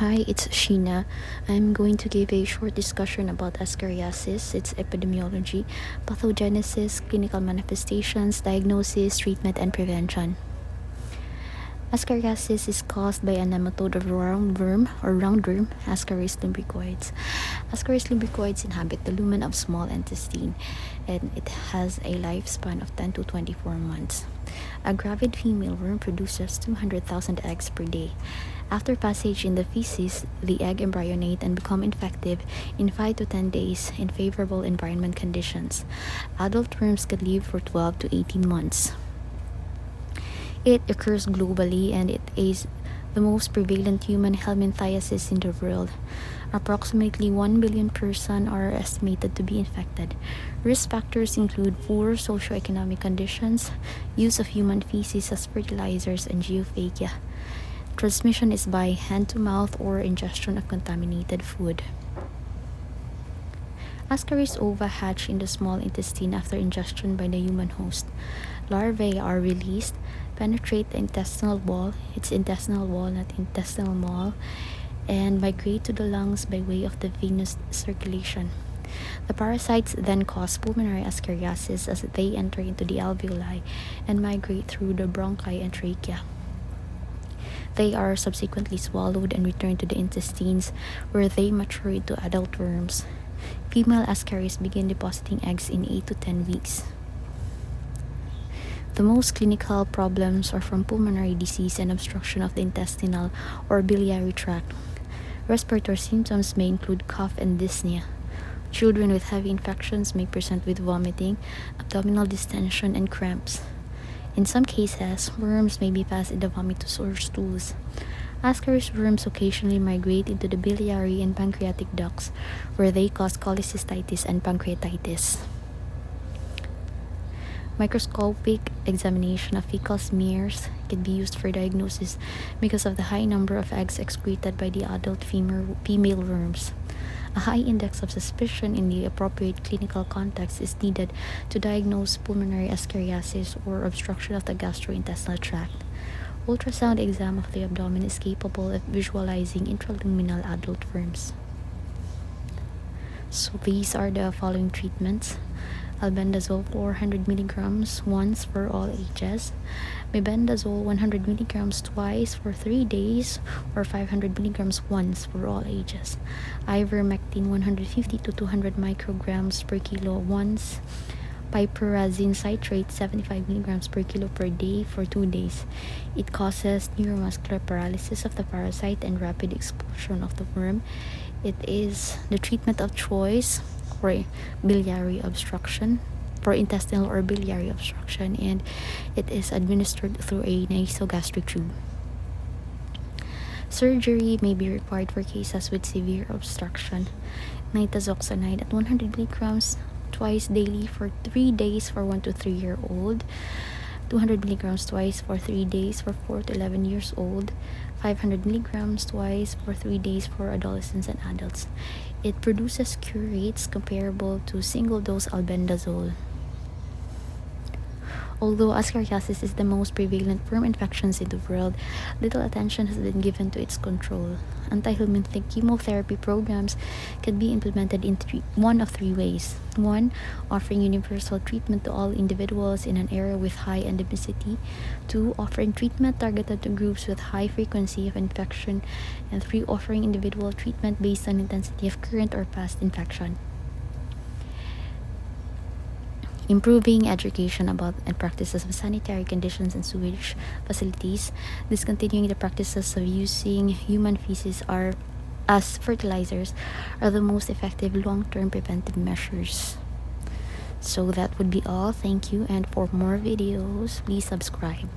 Hi, it's Sheena. I'm going to give a short discussion about Ascariasis, its epidemiology, pathogenesis, clinical manifestations, diagnosis, treatment, and prevention. Ascariasis is caused by a nematode of roundworm, Ascaris lumbricoides. Ascaris lumbricoides inhabit the lumen of small intestine, and it has a lifespan of 10 to 24 months. A gravid female worm produces 200,000 eggs per day. After passage in the feces, the egg embryonate and become infective in 5 to 10 days in favorable environment conditions. Adult worms can live for 12 to 18 months. It occurs globally, and it is the most prevalent human helminthiasis in the world. Approximately 1 billion persons are estimated to be infected. Risk factors include poor socioeconomic conditions, use of human feces as fertilizers, and geophagia. Transmission is by hand-to-mouth or ingestion of contaminated food. Ascaris ova hatch in the small intestine after ingestion by the human host. Larvae are released, penetrate the intestinal wall, not intestinal wall, and migrate to the lungs by way of the venous circulation. The parasites then cause pulmonary ascariasis as they enter into the alveoli and migrate through the bronchi and trachea. They are subsequently swallowed and return to the intestines, where they mature into adult worms. Female ascaris begin depositing eggs in 8 to 10 weeks. The most clinical problems are from pulmonary disease and obstruction of the intestinal or biliary tract. Respiratory symptoms may include cough and dyspnea. Children with heavy infections may present with vomiting, abdominal distension, and cramps. In some cases, worms may be passed in the vomitus or stools. Ascaris worms occasionally migrate into the biliary and pancreatic ducts, where they cause cholecystitis and pancreatitis. Microscopic examination of fecal smears can be used for diagnosis because of the high number of eggs excreted by the adult female worms. A high index of suspicion in the appropriate clinical context is needed to diagnose pulmonary ascariasis or obstruction of the gastrointestinal tract. Ultrasound exam of the abdomen is capable of visualizing intraluminal adult worms. So these are the following treatments: albendazole 400 milligrams once for all ages, mebendazole 100 milligrams twice for 3 days, or 500 milligrams once for all ages, ivermectin 150 to 200 micrograms per kilo once, piperazine citrate 75 milligrams per kilo per day for 2 days. It causes neuromuscular paralysis of the parasite and rapid expulsion of the worm. It is the treatment of choice for biliary obstruction, for intestinal or biliary obstruction, and it is administered through a nasogastric tube. Surgery may be required for cases with severe obstruction. Nitazoxanide at 100 milligrams twice daily for 3 days for 1 to 3 year old, 200 milligrams twice for 3 days for 4 to 11 years old, 500 milligrams twice for 3 days for adolescents and adults. It produces cure rates comparable to single-dose albendazole. Although Ascariasis is the most prevalent worm infections in the world, little attention has been given to its control. Anti-helminthic chemotherapy programs can be implemented in one of three ways. 1. Offering universal treatment to all individuals in an area with high endemicity. 2. Offering treatment targeted to groups with high frequency of infection. And 3. Offering individual treatment based on intensity of current or past infection. Improving education about and practices of sanitary conditions in sewage facilities, discontinuing the practices of using human feces as fertilizers are the most effective long-term preventive measures. So that would be all. Thank you, and for more videos, please subscribe.